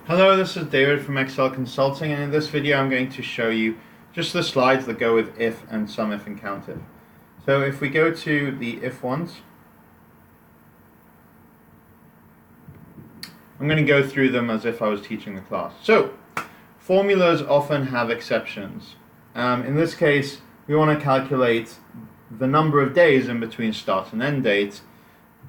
Hello, this is David from Excel Consulting, and in this video I'm going to show you just the slides that go with if and SUMIF and COUNTIF. So if we go to the if ones, I'm going to go through them as if I was teaching the class. So, formulas often have exceptions. In this case, we want to calculate the number of days in between start and end date,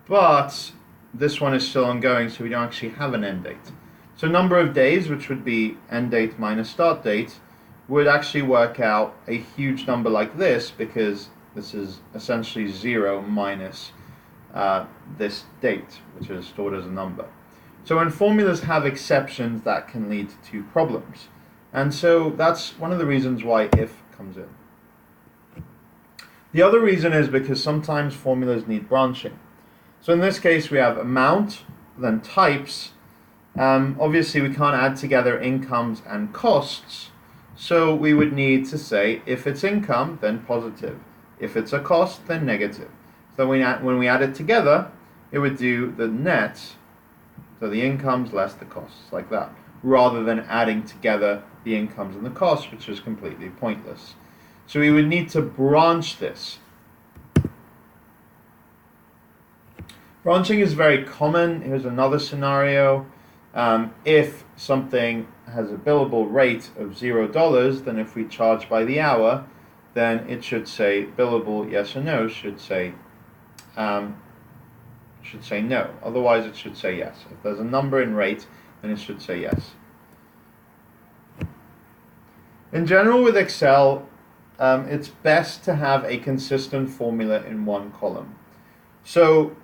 but this one is still ongoing, so we don't actually have an end date. So number of days, which would be end date minus start date, would actually work out a huge number like this, because this is essentially 0 minus this date, which is stored as a number. So when formulas have exceptions, that can lead to problems. And so that's one of the reasons why if comes in. The other reason is because sometimes formulas need branching. So in this case, we have amount, then types. Obviously, we can't add together incomes and costs, so we would need to say if it's income, then positive. If it's a cost, then negative. So when we add it together, it would do the net, so the incomes less the costs, like that, rather than adding together the incomes and the costs, which is completely pointless. So we would need to branch this. Branching is very common. Here's another scenario. If something has a billable rate of $0, then if we charge by the hour, then it should say billable yes or no, should say no. Otherwise it should say yes. If there's a number in rate, then it should say yes. In general with Excel, it's best to have a consistent formula in one column. So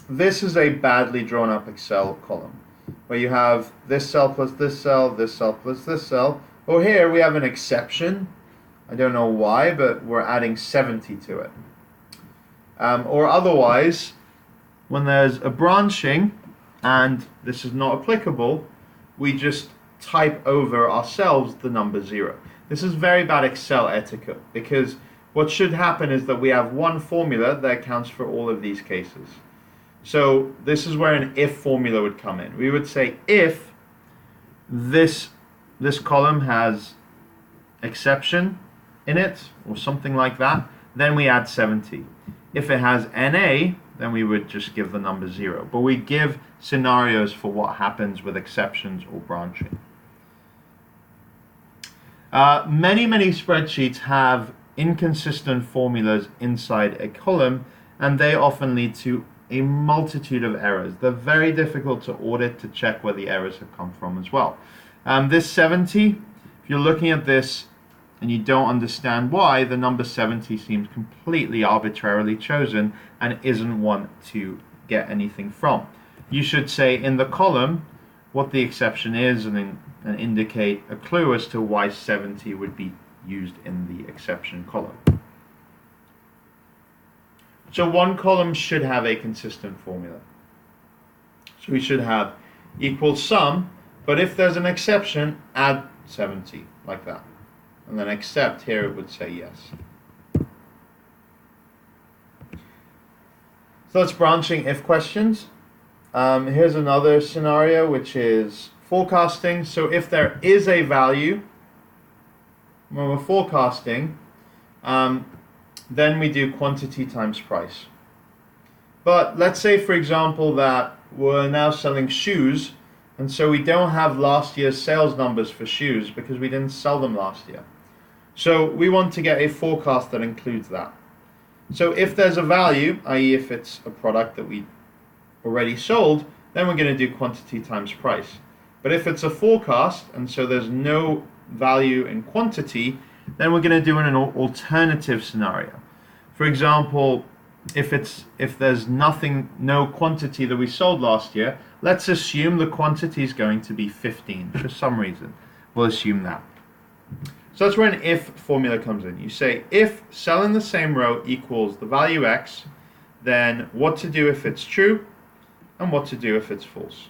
this is a badly drawn up Excel column, where you have this cell plus this cell plus this cell. Well, here we have an exception. I don't know why, but we're adding 70 to it. Or otherwise, when there's a branching and this is not applicable, we just type over ourselves the number 0. This is very bad Excel etiquette, because what should happen is that we have one formula that accounts for all of these cases. So this is where an if formula would come in. We would say if this column has exception in it, or something like that, then we add 70. If it has NA, then we would just give the number 0. But we give scenarios for what happens with exceptions or branching. Many spreadsheets have inconsistent formulas inside a column, and they often lead to a multitude of errors. They're very difficult to audit to check where the errors have come from as well. This 70, if you're looking at this and you don't understand why, the number 70 seems completely arbitrarily chosen and isn't one to get anything from. You should say in the column what the exception is and indicate a clue as to why 70 would be used in the exception column. So one column should have a consistent formula. So we should have equals sum, but if there's an exception, add 70, like that. And then except, here it would say yes. So that's branching if questions. Here's another scenario, which is forecasting. So if there is a value, when we're forecasting, then we do quantity times price. But let's say, for example, that we're now selling shoes, and so we don't have last year's sales numbers for shoes because we didn't sell them last year. So we want to get a forecast that includes that. So if there's a value, i.e. if it's a product that we already sold, then we're going to do quantity times price. But if it's a forecast, and so there's no value in quantity, then we're going to do an alternative scenario. For example, if there's no quantity that we sold last year, let's assume the quantity is going to be 15 for some reason. We'll assume that. So that's where an if formula comes in. You say if cell in the same row equals the value x, then what to do if it's true and what to do if it's false.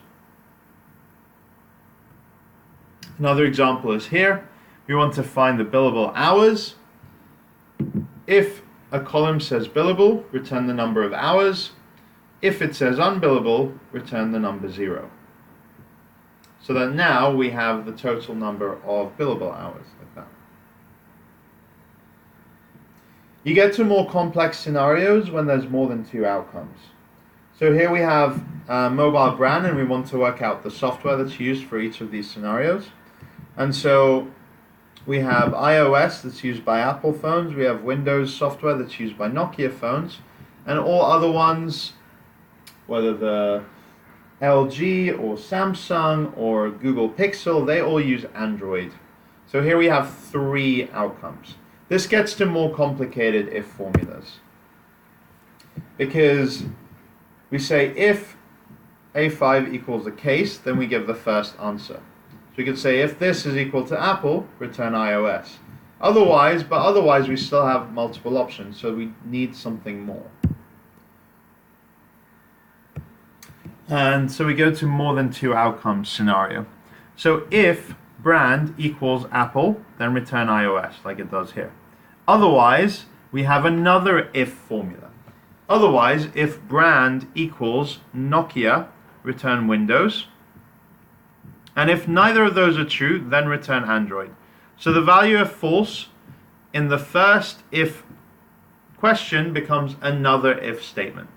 Another example is here. We want to find the billable hours. If a column says billable, return the number of hours. If it says unbillable, return the number 0. so that now we have the total number of billable hours, like that. You get to more complex scenarios when there's more than two outcomes. So here we have a mobile brand, and we want to work out the software that's used for each of these scenarios. And so we have iOS that's used by Apple phones, we have Windows software that's used by Nokia phones, and all other ones, whether the LG or Samsung or Google Pixel, they all use Android. So here we have three outcomes. This gets to more complicated if formulas, because we say if A5 equals a case, then we give the first answer. So we could say if this is equal to Apple, return iOS. Otherwise we still have multiple options, so we need something more. And so we go to more than two outcomes scenario. So if brand equals Apple, then return iOS, like it does here. Otherwise, we have another if formula. Otherwise, if brand equals Nokia, return Windows. And if neither of those are true, then return Android. So the value of false in the first if question becomes another if statement.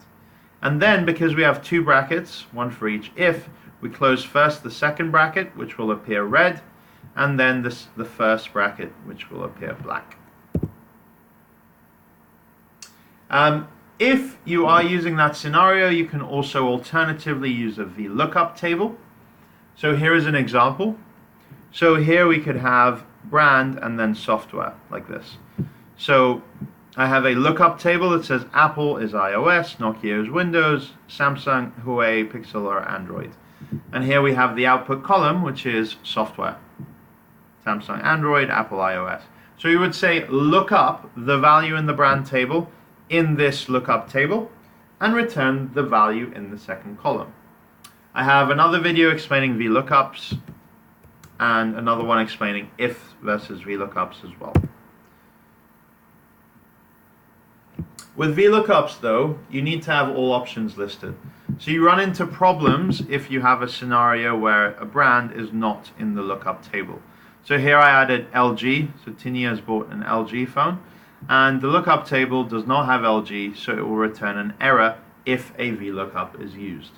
And then, because we have two brackets, one for each if, we close first the second bracket, which will appear red, and then the first bracket, which will appear black. If you are using that scenario, you can also alternatively use a VLOOKUP table. So here is an example. So here we could have brand and then software, like this. So I have a lookup table that says Apple is iOS, Nokia is Windows, Samsung, Huawei, Pixel are Android. And here we have the output column, which is software. Samsung Android, Apple iOS. So you would say look up the value in the brand table in this lookup table and return the value in the second column. I have another video explaining VLOOKUPs and another one explaining if versus VLOOKUPs as well. With VLOOKUPs though, you need to have all options listed. So you run into problems if you have a scenario where a brand is not in the lookup table. So here I added LG, so Tinia has bought an LG phone, and the lookup table does not have LG, so it will return an error if a VLOOKUP is used.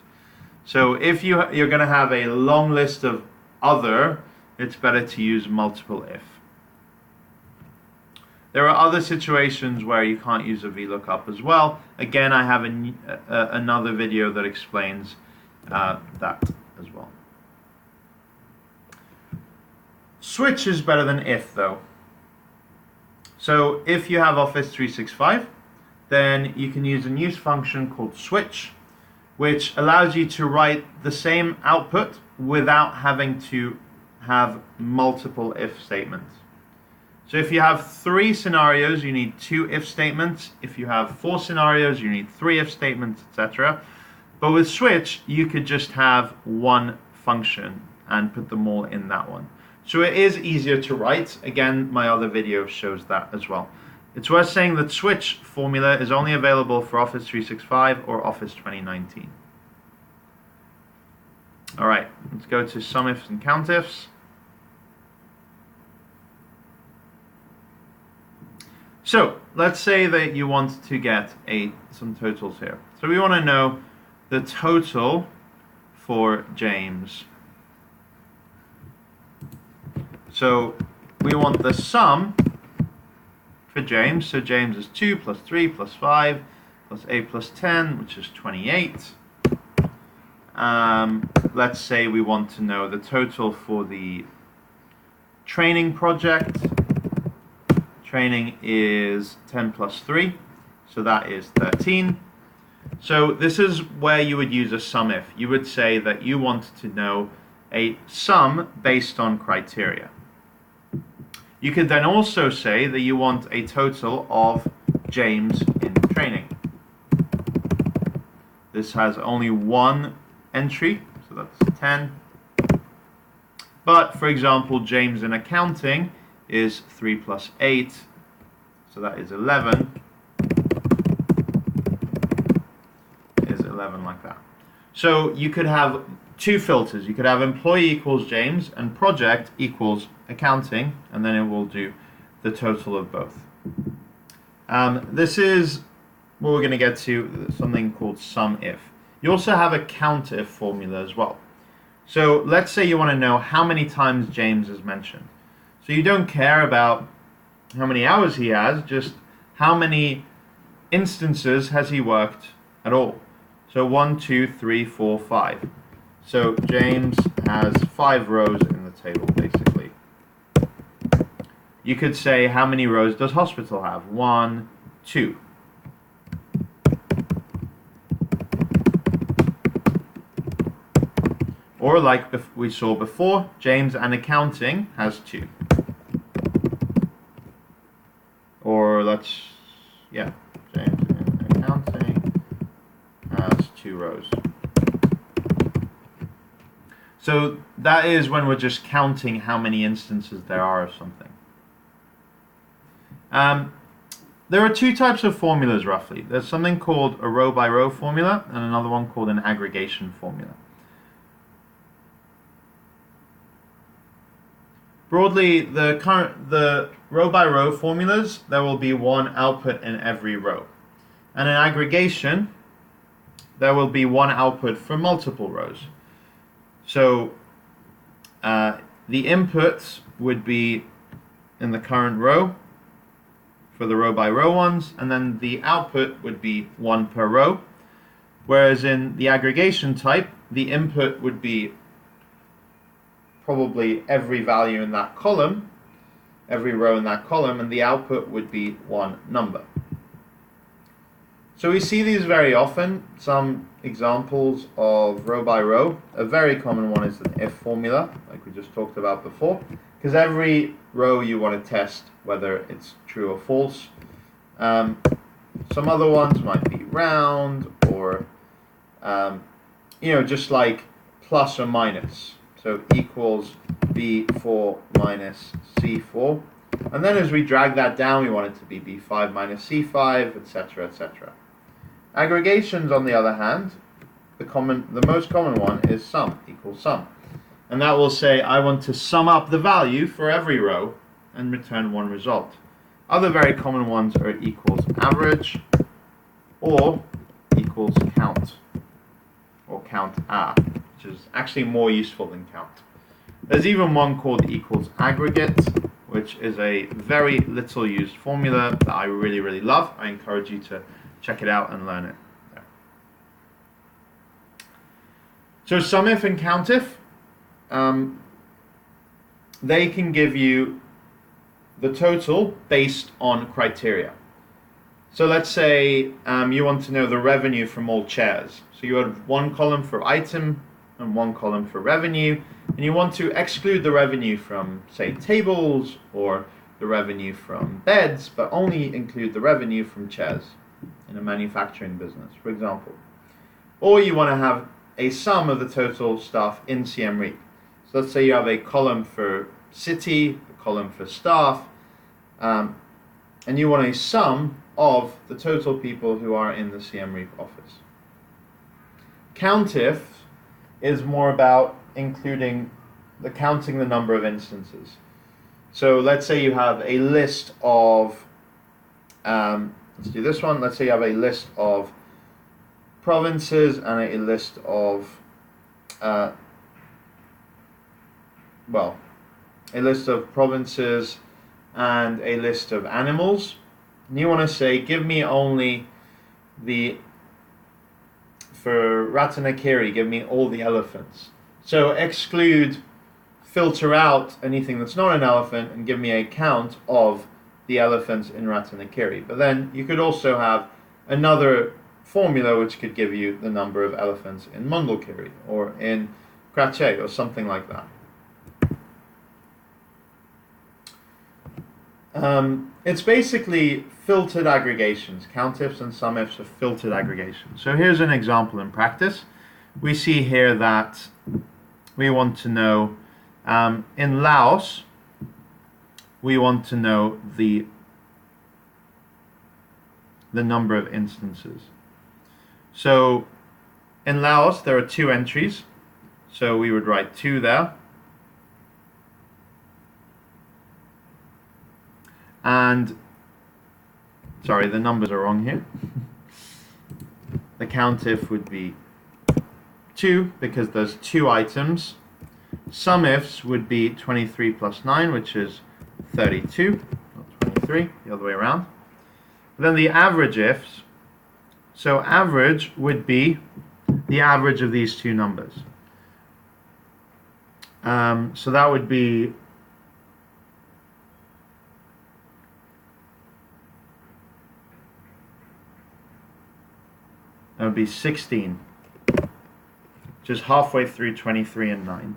So if you're going to have a long list of other, it's better to use multiple if. There are other situations where you can't use a VLOOKUP as well. Again, I have another video that explains that as well. Switch is better than if though. So if you have Office 365, then you can use a new function called switch, which allows you to write the same output without having to have multiple if statements. So if you have 3 scenarios, you need 2 if statements. If you have 4 scenarios, you need 3 if statements, etc. But with switch, you could just have one function and put them all in that one. So it is easier to write. Again, my other video shows that as well. It's worth saying that switch formula is only available for Office 365 or Office 2019. All right, let's go to SUMIFS and COUNTIFs. So let's say that you want to get some totals here. So we want to know the total for James. So we want the sum for James. So James is 2 plus 3 plus 5 plus 8 plus 10, which is 28. Let's say we want to know the total for the training project. Training is 10 plus 3, so that is 13. So this is where you would use a SUMIF. You would say that you want to know a sum based on criteria. You could then also say that you want a total of James in training. This has only one entry, so that's 10. But for example, James in accounting is 3 plus 8, so that is 11. Is 11 like that. So you could have two filters. You could have employee equals James and project equals accounting, and then it will do the total of both. This is what we're going to get to, something called SUMIF. You also have a COUNTIF formula as well. So let's say you want to know how many times James is mentioned. So you don't care about how many hours he has, just how many instances has he worked at all. So 1, 2, 3, 4, 5. So James has 5 rows in the table, basically. You could say, how many rows does hospital have? 1, 2. Or like we saw before, James and accounting has 2. Or James and accounting has 2 rows. So that is when we're just counting how many instances there are of something. There are 2 types of formulas roughly. There's something called a row by row formula and another one called an aggregation formula. Broadly, the row by row formulas, there will be one output in every row. And in aggregation, there will be one output for multiple rows. So the inputs would be in the current row for the row by row ones, and then the output would be 1 per row. Whereas in the aggregation type, the input would be probably every value in that column, every row in that column, and the output would be 1 number. So we see these very often. Some examples of row by row. A very common one is an if formula, like we just talked about before, because every row you want to test whether it's true or false. Some other ones might be round or, just like plus or minus. So equals B4 minus C4. And then as we drag that down, we want it to be B5 minus C5, etc., etc. Aggregations, on the other hand, the most common one is sum equals sum. And that will say I want to sum up the value for every row and return one result. Other very common ones are equals average or equals count or count A, which is actually more useful than count. There's even one called equals aggregate, which is a very little used formula that I really, really love. I encourage you to check it out and learn it. So SUMIF and COUNTIF, they can give you the total based on criteria. So let's say you want to know the revenue from all chairs. So you have one column for item and one column for revenue, and you want to exclude the revenue from, say, tables or the revenue from beds, but only include the revenue from chairs in a manufacturing business, for example. Or you want to have a sum of the total stuff in CMRE. So let's say you have a column for city, a column for staff, and you want a sum of the total people who are in the CMRE office. COUNTIF is more about counting the number of instances. So let's say you have a list of, let's do this one. Let's say you have a list of provinces and a list of, a list of provinces and a list of animals. And you want to say, give me only for Ratanakiri, give me all the elephants. So filter out anything that's not an elephant and give me a count of the elephants in Ratanakiri. But then you could also have another formula which could give you the number of elephants in Mundalkiri or in Krache or something like that. It's basically filtered aggregations. COUNTIFs and SUMIFs are filtered aggregations. So here's an example in practice. We see here that we want to know, in Laos, we want to know the number of instances. So in Laos, there are 2 entries. So we would write 2 there. And, sorry, the numbers are wrong here. The COUNTIF would be 2 because there's 2 items. SUMIFS would be 23 plus 9, which is 32, not 23, the other way around. Then the average ifs. So average would be the average of these 2 numbers. So that would be that would be 16, which is halfway through 23 and 9.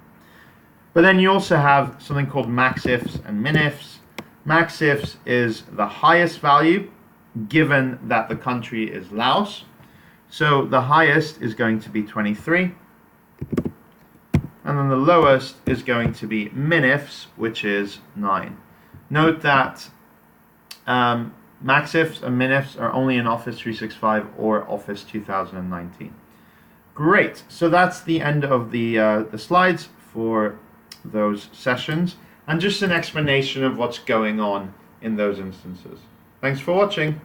But then you also have something called max ifs and min ifs. Max ifs is the highest value given that the country is Laos. So the highest is going to be 23. And then the lowest is going to be min ifs, which is 9. Note that max ifs and min ifs are only in Office 365 or Office 2019. Great. So that's the end of the slides for those sessions, and just an explanation of what's going on in those instances. Thanks for watching.